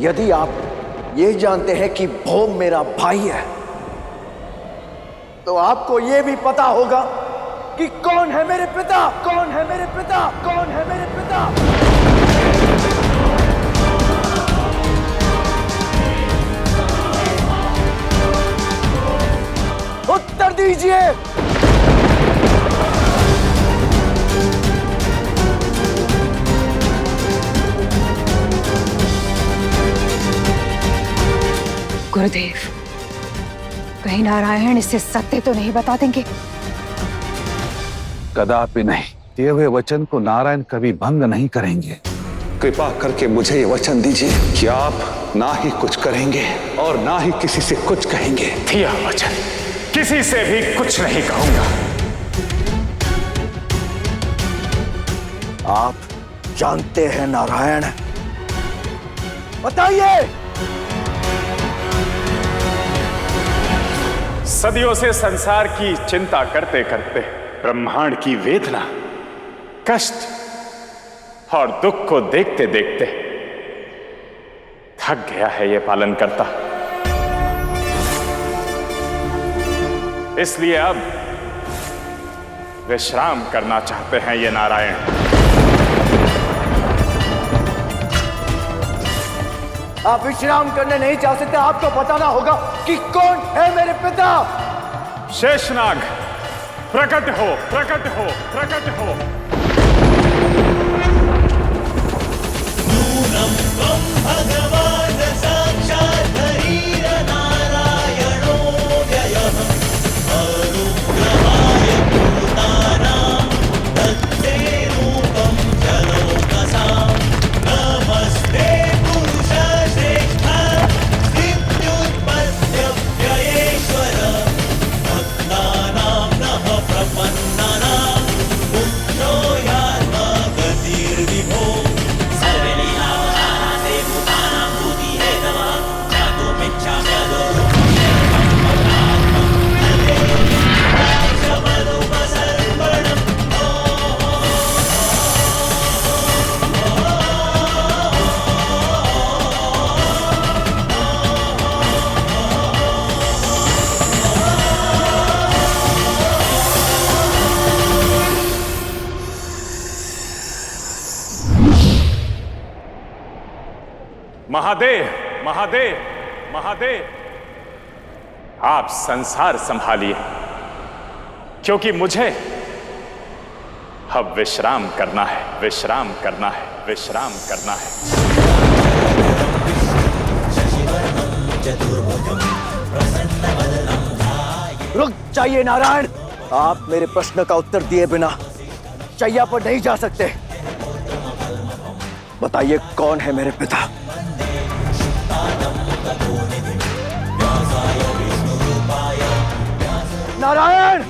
यदि आप ये जानते हैं कि भौम मेरा भाई है, तो आपको ये भी पता होगा कि कौन है मेरे पिता, कौन है मेरे पिता, कौन है मेरे पिता। उत्तर दीजिए। गुरुदेव, कहीं नारायण इसे सत्य तो नहीं बता देंगे? कदापि नहीं। दिए हुए वचन को नारायण कभी भंग नहीं करेंगे। कृपा करके मुझे ये वचन दीजिए कि आप ना ही कुछ करेंगे और ना ही किसी से कुछ कहेंगे। दिया वचन, किसी से भी कुछ नहीं कहूंगा। आप जानते हैं नारायण? बताइए। सदियों से संसार की चिंता करते करते ब्रह्मांड की वेदना, कष्ट और दुख को देखते देखते थक गया है ये पालन करता। इसलिए अब विश्राम करना चाहते हैं ये नारायण। आप विश्राम करने नहीं चाह सकते। आपको बताना होगा कि कौन है मेरे पिता। शेषनाग, प्रकट हो, प्रकट हो, प्रकट हो। भगवान साक्षात् हरिर नारायणो व्ययः अनुग्रहाय भूतानां तत्ते रूपं जलोकसां नमस्ते पुरुष श्रेष्ठ स्थित्युत्पत्त्य व्ययेश्वर भक्तानां नः प्रपन्नानां मुक्तो यात्मगतिर्विभो महादेव, महादेव, महादेव, आप संसार संभालिए, क्योंकि मुझे अब विश्राम करना है, विश्राम करना है, विश्राम करना है। रुक जाइए नारायण। आप मेरे प्रश्न का उत्तर दिए बिना शैया पर नहीं जा सकते। बताइए कौन है मेरे पिता। नारायण,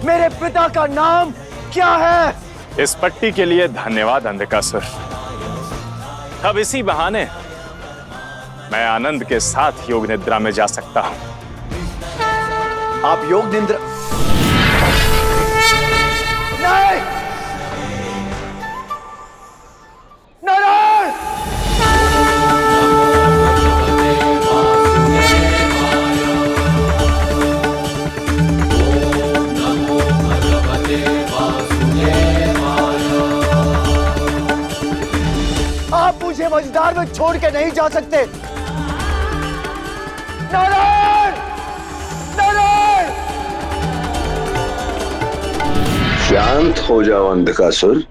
मेरे पिता का नाम क्या है? इस पट्टी के लिए धन्यवाद अंधकासुर। अब इसी बहाने मैं आनंद के साथ योग निद्रा में जा सकता हूं। आप योग निद्रा नहीं। नारायण, आप मुझे मझधार में छोड़ के नहीं जा सकते। नारायण, नारायण। शांत हो जाओ अंधकासुर,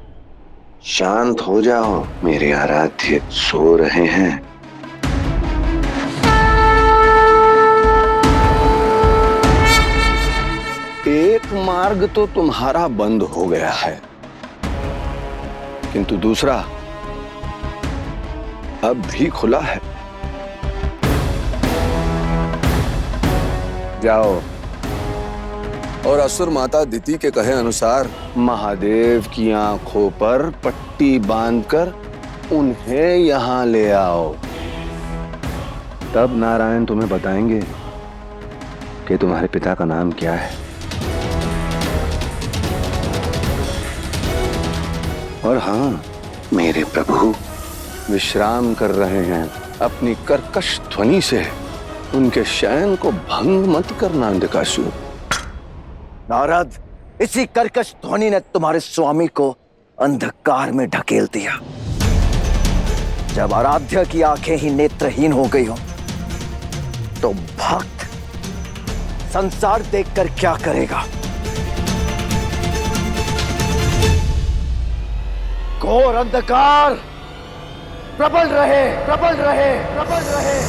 शांत हो जाओ। मेरे आराध्य सो रहे हैं। एक मार्ग तो तुम्हारा बंद हो गया है, किंतु दूसरा अब भी खुला है। जाओ और असुर माता दिति के कहे अनुसार महादेव की आंखों पर पट्टी बांधकर उन्हें यहां ले आओ। तब नारायण तुम्हें बताएंगे कि तुम्हारे पिता का नाम क्या है। और हाँ मेरे प्रभु, विश्राम कर रहे हैं। अपनी कर्कश ध्वनि से उनके शयन को भंग मत करना अंधकासुर। नारद, इसी कर्कश ध्वनि ने तुम्हारे स्वामी को अंधकार में ढकेल दिया। जब आराध्य की आंखें ही नेत्रहीन हो गई हो तो भक्त संसार देखकर क्या करेगा? घोर अंधकार प्रबल रहे, प्रबल रहे, प्रबल रहे।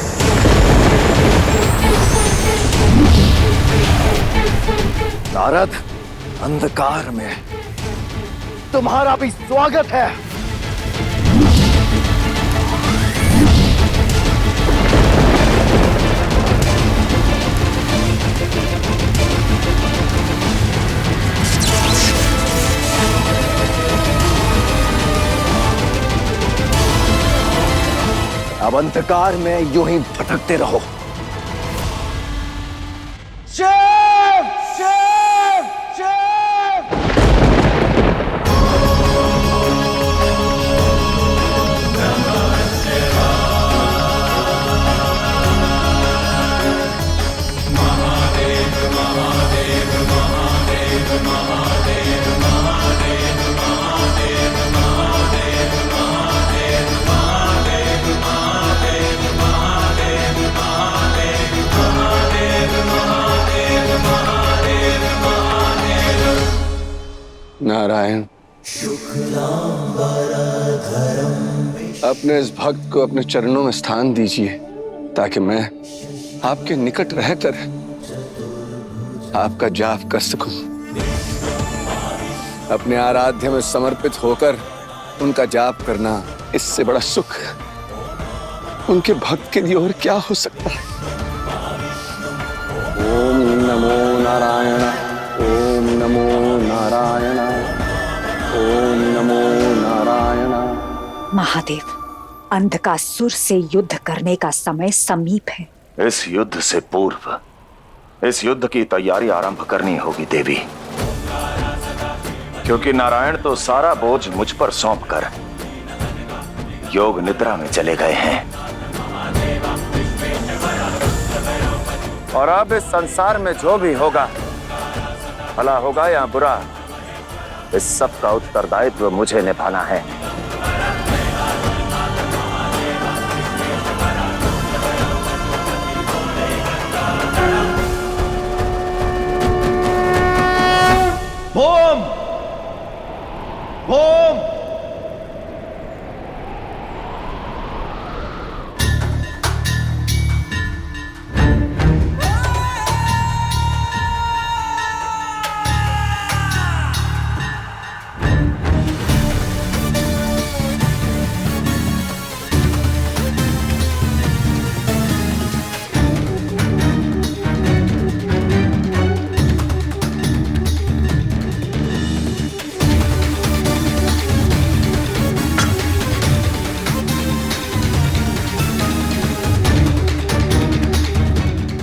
नारद, अंधकार में तुम्हारा भी स्वागत है। अब अंधकार में यूं ही भटकते रहो। शिव, शिव, शिव। नारायण, अपने इस भक्त को अपने चरणों में स्थान दीजिए ताकि मैं आपके निकट रहकर आपका जाप कर सकूं। अपने आराध्य में समर्पित होकर उनका जाप करना, इससे बड़ा सुख उनके भक्त के लिए और क्या हो सकता है। ओम नमो नारायण, ओम नमो नारायण, ओम नमो नारायण। महादेव, अंधकासुर से युद्ध करने का समय समीप है। इस युद्ध से पूर्व इस युद्ध की तैयारी आरंभ करनी होगी देवी, क्योंकि नारायण तो सारा बोझ मुझ पर सौंपकर योग निद्रा में चले गए हैं। और अब इस संसार में जो भी होगा, भला होगा या बुरा, इस सब का उत्तरदायित्व मुझे निभाना है। Boom, boom.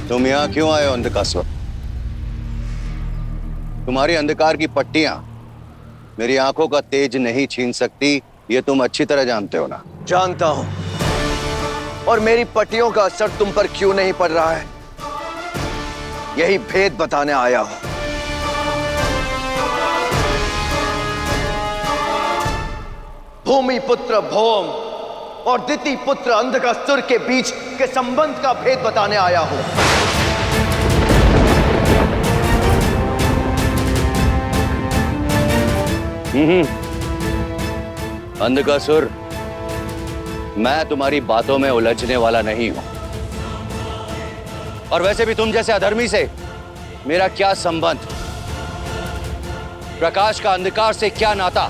तुम यहाँ क्यों आए हो अंधकासुर? तुम्हारी अंधकार की पट्टियां मेरी आंखों का तेज नहीं छीन सकती, ये तुम अच्छी तरह जानते हो ना? जानता हूं, और मेरी पट्टियों का असर तुम पर क्यों नहीं पड़ रहा है, यही भेद बताने आया हूं। भूमि पुत्र भौम और दिति पुत्र अंधकासुर के बीच के संबंध का भेद बताने आया हूं। अंधकासुर, मैं तुम्हारी बातों में उलझने वाला नहीं हूं। और वैसे भी तुम जैसे अधर्मी से मेरा क्या संबंध? प्रकाश का अंधकार से क्या नाता?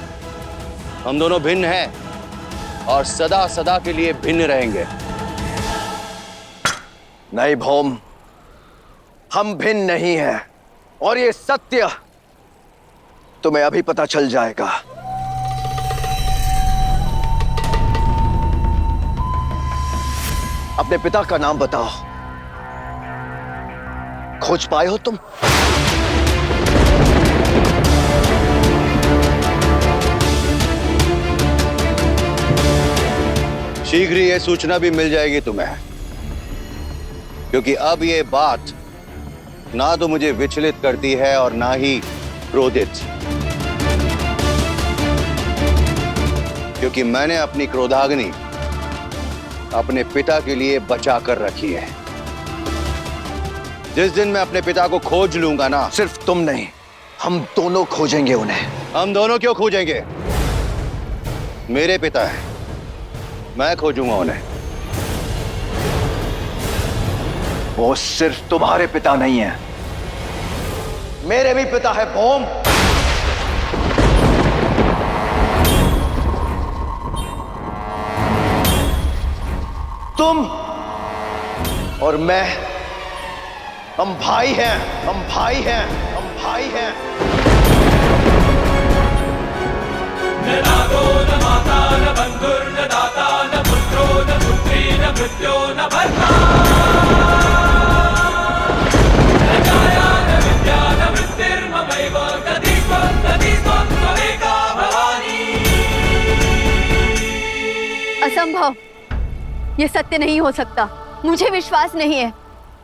हम दोनों भिन्न हैं और सदा सदा के लिए भिन्न रहेंगे। नहीं भौम, हम भिन्न नहीं हैं, और ये सत्य तुम्हें अभी पता चल जाएगा। अपने पिता का नाम बताओ, खोज पाए हो तुम? शीघ्र ही यह सूचना भी मिल जाएगी तुम्हें, क्योंकि अब ये बात ना तो मुझे विचलित करती है और ना ही क्रोधित, क्योंकि मैंने अपनी क्रोधाग्नि अपने पिता के लिए बचा कर रखी है। जिस दिन मैं अपने पिता को खोज लूंगा ना, सिर्फ तुम नहीं, हम दोनों खोजेंगे उन्हें। हम दोनों क्यों खोजेंगे? मेरे पिता है, मैं खोजूंगा उन्हें। वो सिर्फ तुम्हारे पिता नहीं है, मेरे भी पिता है भौम। तुम और मैं, हम भाई हैं, हम भाई हैं, हम भाई हैं। न नागो न माता न बंधुर न दाता न पुत्रो न पुत्री न मृत्यो न भर्ता, न छाया न विद्या न मृत्युर्ममैव तदित्वं त्वमेका भवानी। असंभव, ये सत्य नहीं हो सकता। मुझे विश्वास नहीं है।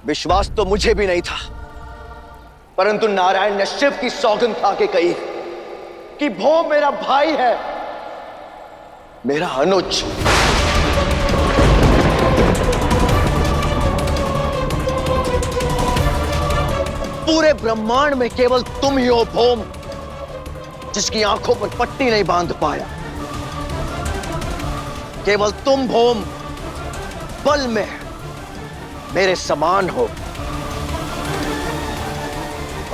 विश्वास तो मुझे भी नहीं था, परंतु नारायण ने शिव की सौगंध खा के कही कि भौम मेरा भाई है, मेरा अनुज। पूरे ब्रह्मांड में केवल तुम ही हो भौम, जिसकी आंखों पर पट्टी नहीं बांध पाया। केवल तुम भौम बल में मेरे समान हो,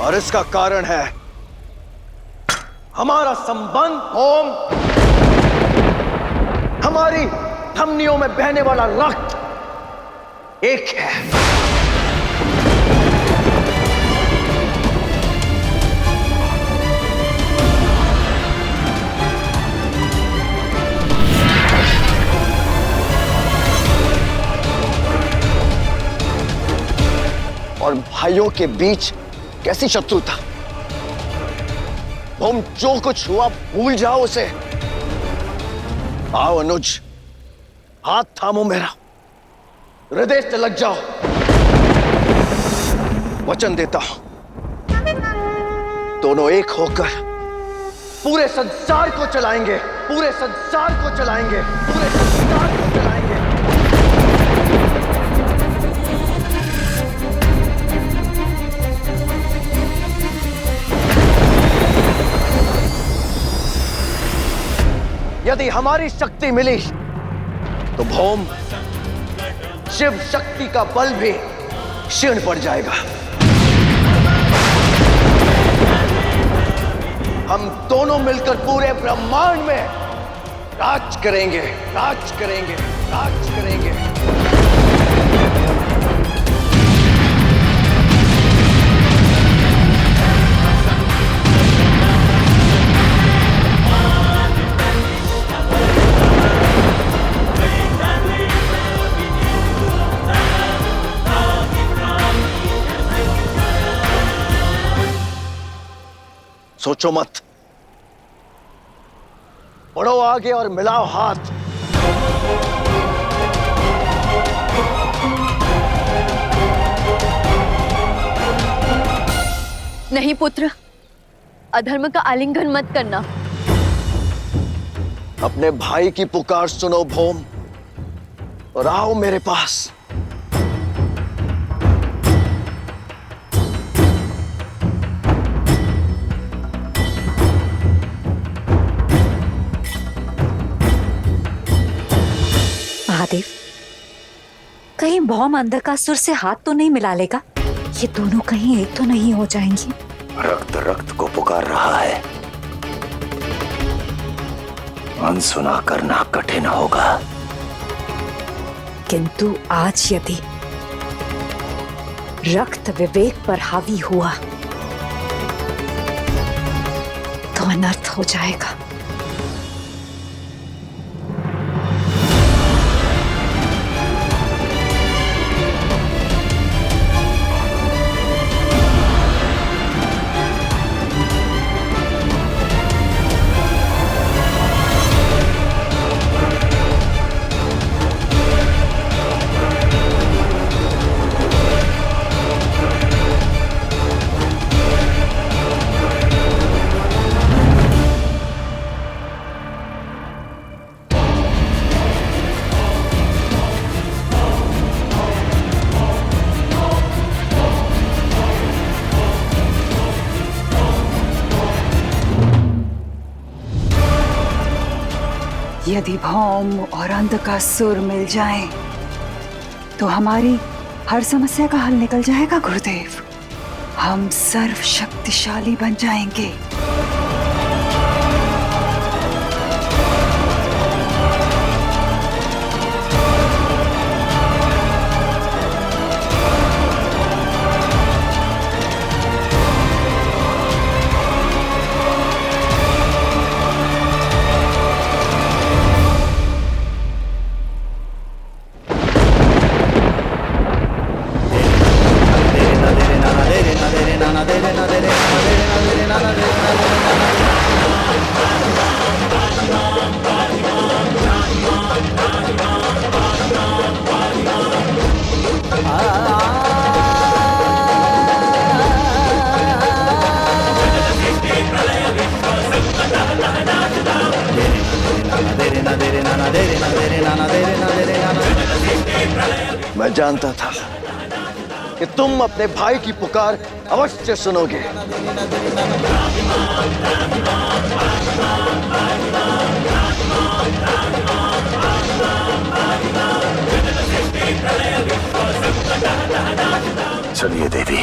और इसका कारण है हमारा संबंध भौम। हमारी धमनियों में बहने वाला रक्त एक है। और भाइयों के बीच कैसी शत्रुता। भौम, जो कुछ हुआ भूल जाओ उसे। आओ अनुज, हाथ थामो मेरा, हृदय से लग जाओ। वचन देता हूं, दोनों एक होकर पूरे संसार को चलाएंगे, पूरे संसार को चलाएंगे, पूरे संसार को चलाएंगे। यदि हमारी शक्ति मिली तो भौम शिव शक्ति का बल भी क्षीण पड़ जाएगा। हम दोनों मिलकर पूरे ब्रह्मांड में राज करेंगे, राज करेंगे, राज करेंगे। सोचो मत, बढ़ो आगे और मिलाओ हाथ। नहीं पुत्र, अधर्म का आलिंगन मत करना। अपने भाई की पुकार सुनो भौम, और आओ मेरे पास। महादेव, कहीं भौम अंधकासुर से हाथ तो नहीं मिला लेगा? ये दोनों कहीं एक तो नहीं हो जाएंगी? रक्त रक्त को पुकार रहा है, अनसुना करना कठिन होगा। किंतु आज यदि रक्त विवेक पर हावी हुआ तो अनर्थ हो जाएगा। यदि भौम और अंधकासुर मिल जाएं, तो हमारी हर समस्या का हल निकल जाएगा गुरुदेव। हम सर्वशक्तिशाली बन जाएंगे। मैं जानता था कि तुम अपने भाई की पुकार अवश्य सुनोगे। चलिए देवी।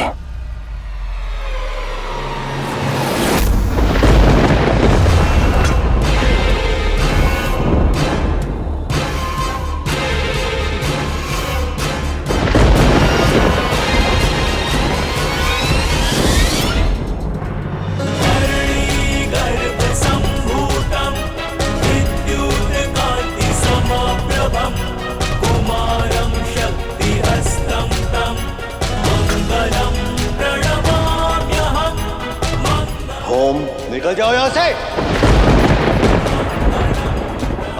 होम, निकल जाओ यहां से।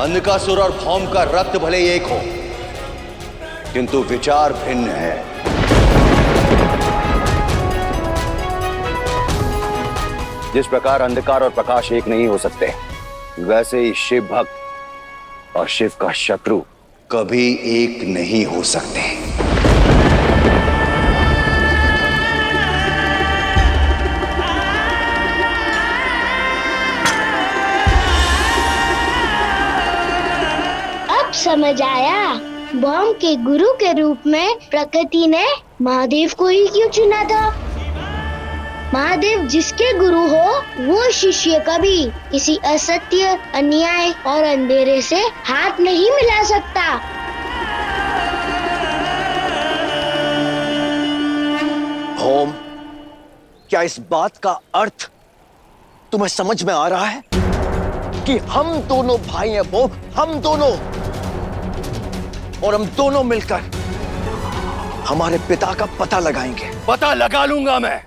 अंधकासुर और भौम का रक्त भले ही एक हो, किंतु विचार भिन्न है। जिस प्रकार अंधकार और प्रकाश एक नहीं हो सकते, वैसे ही शिव भक्त और शिव का शत्रु कभी एक नहीं हो सकते। समझ आया भौम के गुरु के रूप में प्रकृति ने महादेव को ही क्यों चुना था। महादेव जिसके गुरु हो, वो शिष्य कभी किसी असत्य, अन्याय और अंधेरे से हाथ नहीं मिला सकता। होम, क्या इस बात का अर्थ तुम्हें समझ में आ रहा है कि हम दोनों भाई हैं वो, हम दोनों, और हम दोनों मिलकर हमारे पिता का पता लगाएंगे। पता लगा लूंगा मैं,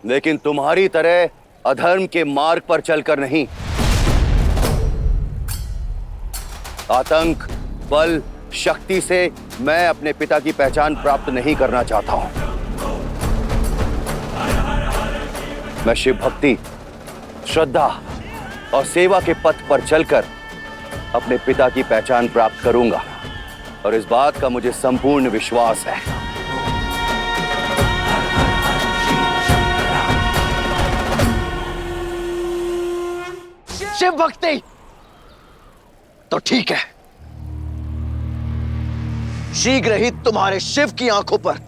लेकिन तुम्हारी तरह अधर्म के मार्ग पर चलकर नहीं। आतंक, बल, शक्ति से मैं अपने पिता की पहचान प्राप्त नहीं करना चाहता हूं। मैं शिव भक्ति, श्रद्धा और सेवा के पथ पर चलकर अपने पिता की पहचान प्राप्त करूंगा, और इस बात का मुझे संपूर्ण विश्वास है। शिव भक्ति तो ठीक है, शीघ्र ही तुम्हारे शिव की आंखों पर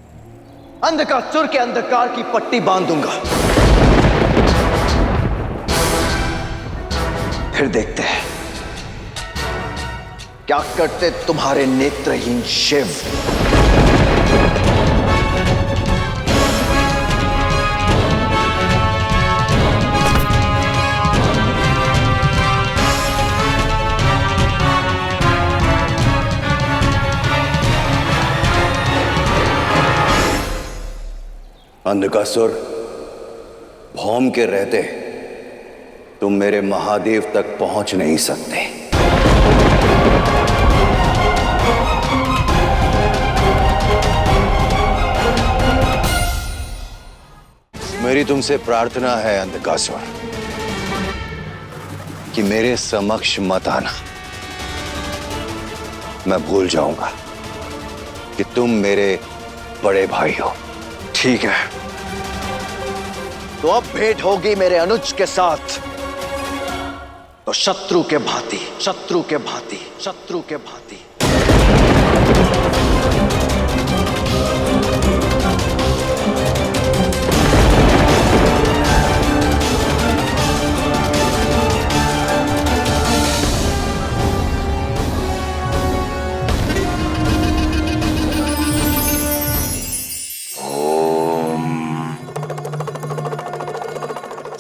अंधकासुर के अंधकार की पट्टी बांध दूंगा। फिर देखते हैं क्या करते तुम्हारे नेत्रहीन शिव। अंधकासुर, भौम के रहते तुम मेरे महादेव तक पहुंच नहीं सकते। मेरी तुमसे प्रार्थना है अंधकासुर कि मेरे समक्ष मत आना। मैं भूल जाऊंगा कि तुम मेरे बड़े भाई हो। ठीक है, तो अब भेंट होगी मेरे अनुज के साथ। तो शत्रु के भांति, शत्रु के भांति, शत्रु के भांति।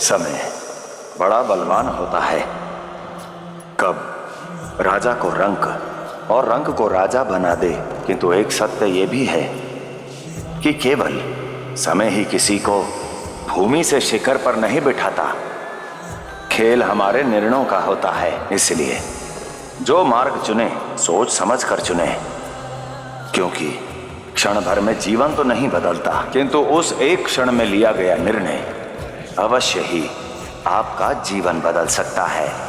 समय बड़ा बलवान होता है। कब राजा को रंक और रंक को राजा बना दे। किंतु एक सत्य यह भी है कि केवल समय ही किसी को भूमि से शिखर पर नहीं बिठाता। खेल हमारे निर्णयों का होता है। इसलिए जो मार्ग चुने सोच समझ कर चुने, क्योंकि क्षण भर में जीवन तो नहीं बदलता, किंतु उस एक क्षण में लिया गया निर्णय अवश्य ही आपका जीवन बदल सकता है।